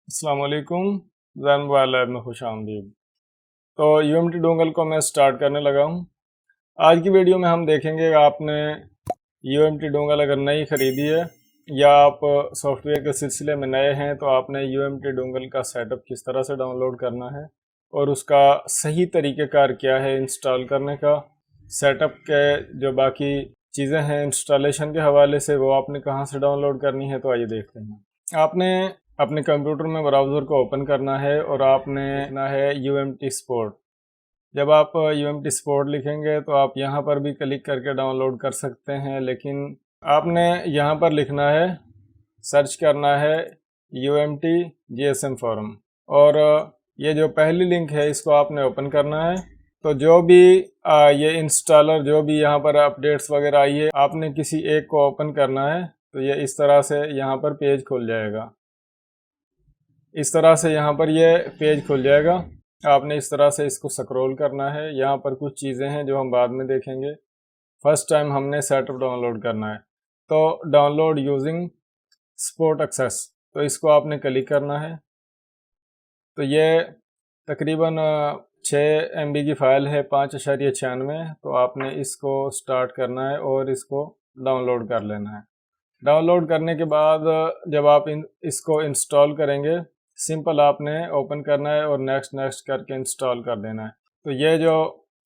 अस्सलाम वालेकुम। Jain mobile lab में खुश आमदीद। तो यूएमटी डोंगल को मैं स्टार्ट करने लगा हूँ। आज की वीडियो में हम देखेंगे कि आपने यूएमटी डोंगल अगर नई ख़रीदी है या आप सॉफ्टवेयर के सिलसिले में नए हैं तो आपने यूएमटी डोंगल का सेटअप किस तरह से डाउनलोड करना है और उसका सही तरीक़ेकार क्या है इंस्टॉल करने का। सेटअप के जो बाकी चीज़ें हैं इंस्टॉलेशन के हवाले से वो आपने कहाँ से डाउनलोड करनी है, तो आइए देखते हैं। आपने अपने कंप्यूटर में ब्राउज़र को ओपन करना है और आपने लिखना है यूएमटी स्पोर्ट। जब आप यूएमटी स्पोर्ट लिखेंगे तो आप यहाँ पर भी क्लिक करके डाउनलोड कर सकते हैं, लेकिन आपने यहाँ पर लिखना है, सर्च करना है यूएमटी जीएसएम फोरम और ये जो पहली लिंक है इसको आपने ओपन करना है। तो जो भी ये इंस्टॉलर जो भी यहाँ पर अपडेट्स वगैरह आई है आपने किसी एक को ओपन करना है। तो ये इस तरह से यहाँ पर पेज खुल जाएगा। इस तरह से यहाँ पर ये पेज खुल जाएगा। आपने इस तरह से इसको स्क्रॉल करना है। यहाँ पर कुछ चीज़ें हैं जो हम बाद में देखेंगे। फर्स्ट टाइम हमने सेटअप डाउनलोड करना है तो डाउनलोड यूजिंग स्पोर्ट एक्सेस, तो इसको आपने क्लिक करना है। तो ये तकरीबन 6 MB की फ़ाइल है 5.96। तो आपने इसको स्टार्ट करना है और इसको डाउनलोड कर लेना है। डाउनलोड करने के बाद जब आप इसको इंस्टॉल करेंगे, सिंपल आपने ओपन करना है और नेक्स्ट नेक्स्ट करके इंस्टॉल कर देना है। तो ये जो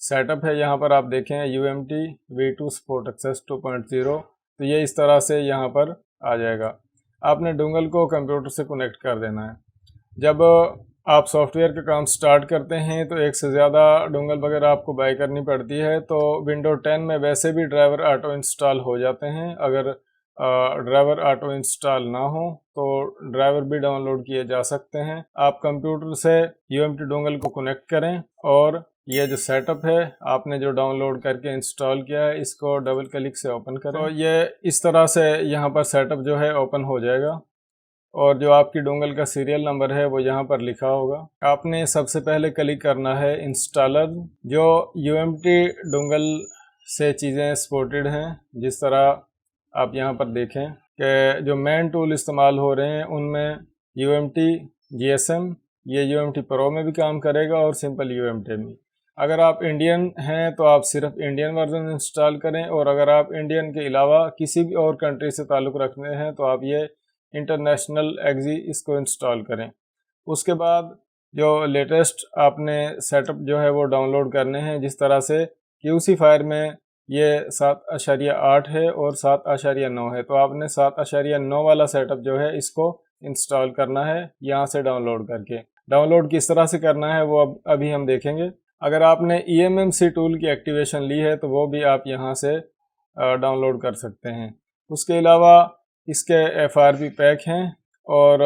सेटअप है यहाँ पर आप देखें UMT V2 स्पोर्ट एक्सेस 2.0, तो ये इस तरह से यहाँ पर आ जाएगा। आपने डोंगल को कंप्यूटर से कनेक्ट कर देना है। जब आप सॉफ्टवेयर का काम स्टार्ट करते हैं तो एक से ज़्यादा डोंगल वगैरह आपको बाय करनी पड़ती है। तो विंडो 10 में वैसे भी ड्राइवर ऑटो इंस्टॉल हो जाते हैं। अगर ड्राइवर ऑटो इंस्टॉल ना हो तो ड्राइवर भी डाउनलोड किए जा सकते हैं। आप कंप्यूटर से यूएमटी डोंगल को कनेक्ट करें और ये जो सेटअप है आपने जो डाउनलोड करके इंस्टॉल किया है इसको डबल क्लिक से ओपन करें। तो ये इस तरह से यहाँ पर सेटअप जो है ओपन हो जाएगा और जो आपकी डोंगल का सीरियल नंबर है वो यहाँ पर लिखा होगा। आपने सबसे पहले क्लिक करना है इंस्टॉलर। जो यूएमटी डोंगल से चीज़ें सपोर्टेड हैं, जिस तरह आप यहाँ पर देखें कि जो मेन टूल इस्तेमाल हो रहे हैं उनमें UMT GSM, ये UMT प्रो में भी काम करेगा और सिंपल UMT में। अगर आप इंडियन हैं तो आप सिर्फ इंडियन वर्जन इंस्टॉल करें और अगर आप इंडियन के अलावा किसी भी और कंट्री से ताल्लुक़ रखते हैं तो आप ये इंटरनेशनल एक्जी इसको इंस्टॉल करें। उसके बाद जो लेटेस्ट आपने सेटअप जो है वो डाउनलोड करने हैं, जिस तरह से कि उसी फाइल में ये 7.8 है और 7.9 है। तो आपने 7.9 वाला सेटअप जो है इसको इंस्टॉल करना है यहाँ से डाउनलोड करके। डाउनलोड किस तरह से करना है वो अभी हम देखेंगे। अगर आपने eMMC टूल की एक्टिवेशन ली है तो वो भी आप यहाँ से डाउनलोड कर सकते हैं। उसके अलावा इसके FRP पैक हैं और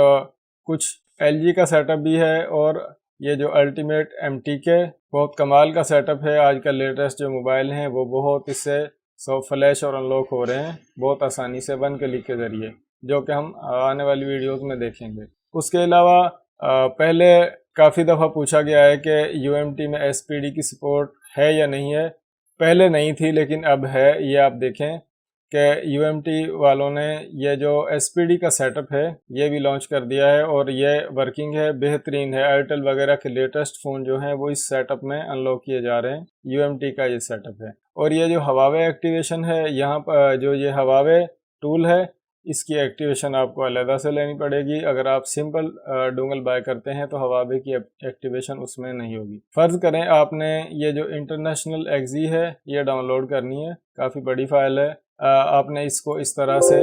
कुछ LG का सेटअप भी है और ये जो अल्टीमेट MTK बहुत कमाल का सेटअप है। आजकल लेटेस्ट जो मोबाइल हैं वो बहुत इससे फ्लैश और अनलॉक हो रहे हैं बहुत आसानी से 1 क्लिक के ज़रिए, जो कि हम आने वाली वीडियोस में देखेंगे। उसके अलावा पहले काफ़ी दफ़ा पूछा गया है कि UMT में SPD की सपोर्ट है या नहीं है। पहले नहीं थी लेकिन अब है। ये आप देखें कि UMT वालों ने ये जो SPD का सेटअप है ये भी लॉन्च कर दिया है और ये वर्किंग है, बेहतरीन है। एयरटेल वगैरह के लेटेस्ट फ़ोन जो हैं वो इस सेटअप में अनलॉक किए जा रहे हैं। UMT का ये सेटअप है। और ये जो हवावे एक्टिवेशन है, यहाँ पर जो ये हवावे टूल है इसकी एक्टिवेशन आपको अलग से लेनी पड़ेगी। अगर आप सिंपल डोंगल बाय करते हैं तो हवावे की एक्टिवेशन उसमें नहीं होगी। फ़र्ज़ करें आपने ये जो इंटरनेशनल एक्जी है ये डाउनलोड करनी है, काफ़ी बड़ी फ़ाइल है। आपने इसको इस तरह से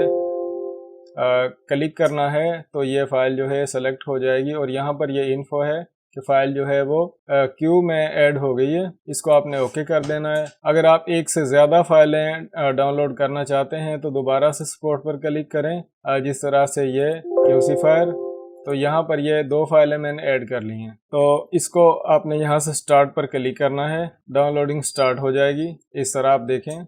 क्लिक करना है तो ये फ़ाइल जो है सेलेक्ट हो जाएगी और यहाँ पर ये इन्फो है कि फ़ाइल जो है वो क्यू में ऐड हो गई है। इसको आपने ओके कर देना है। अगर आप एक से ज़्यादा फाइलें डाउनलोड करना चाहते हैं तो दोबारा से सपोर्ट पर क्लिक करें, जिस तरह से ये क्यूसीफायर। तो यहाँ पर ये 2 फाइलें मैंने ऐड कर ली हैं। तो इसको आपने यहाँ से स्टार्ट पर क्लिक करना है, डाउनलोडिंग स्टार्ट हो जाएगी। इस तरह आप देखें,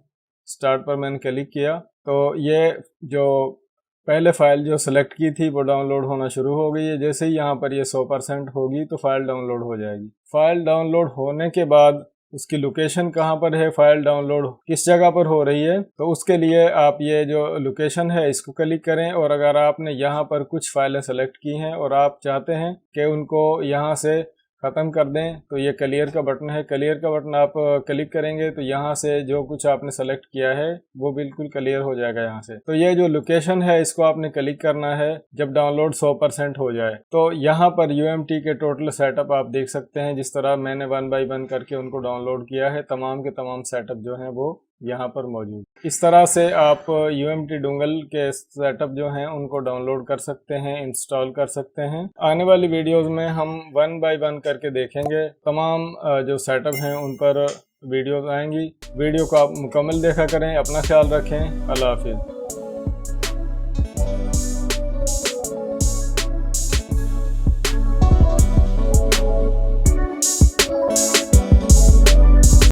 स्टार्ट पर मैंने क्लिक किया तो ये जो पहले फ़ाइल जो सेलेक्ट की थी वो डाउनलोड होना शुरू हो गई है। जैसे ही यहाँ पर ये 100% होगी तो फ़ाइल डाउनलोड हो जाएगी। फ़ाइल डाउनलोड होने के बाद उसकी लोकेशन कहाँ पर है, फाइल डाउनलोड किस जगह पर हो रही है। तो उसके लिए आप ये जो लोकेशन है इसको क्लिक करें, और अगर आपने यहाँ पर कुछ फाइलें सेलेक्ट की हैं और आप चाहते हैं कि उनको यहाँ से ख़त्म कर दें, तो ये क्लियर का बटन है। क्लियर का बटन आप क्लिक करेंगे तो यहाँ से जो कुछ आपने सेलेक्ट किया है वो बिल्कुल क्लियर हो जाएगा यहाँ से। तो ये जो लोकेशन है इसको आपने क्लिक करना है जब डाउनलोड 100% हो जाए। तो यहाँ पर UMT के टोटल सेटअप आप देख सकते हैं, जिस तरह मैंने 1 बाय 1 करके उनको डाउनलोड किया है, तमाम के तमाम सेटअप जो हैं वो यहाँ पर मौजूद। इस तरह से आप UMT डोंगल के सेटअप जो हैं उनको डाउनलोड कर सकते हैं, इंस्टॉल कर सकते हैं। आने वाली वीडियोस में हम 1 बाय 1 करके देखेंगे, तमाम जो सेटअप हैं उन पर वीडियोस आएंगी। वीडियो को आप मुकम्मल देखा करें। अपना ख्याल रखें। अल्लाह हाफिज़।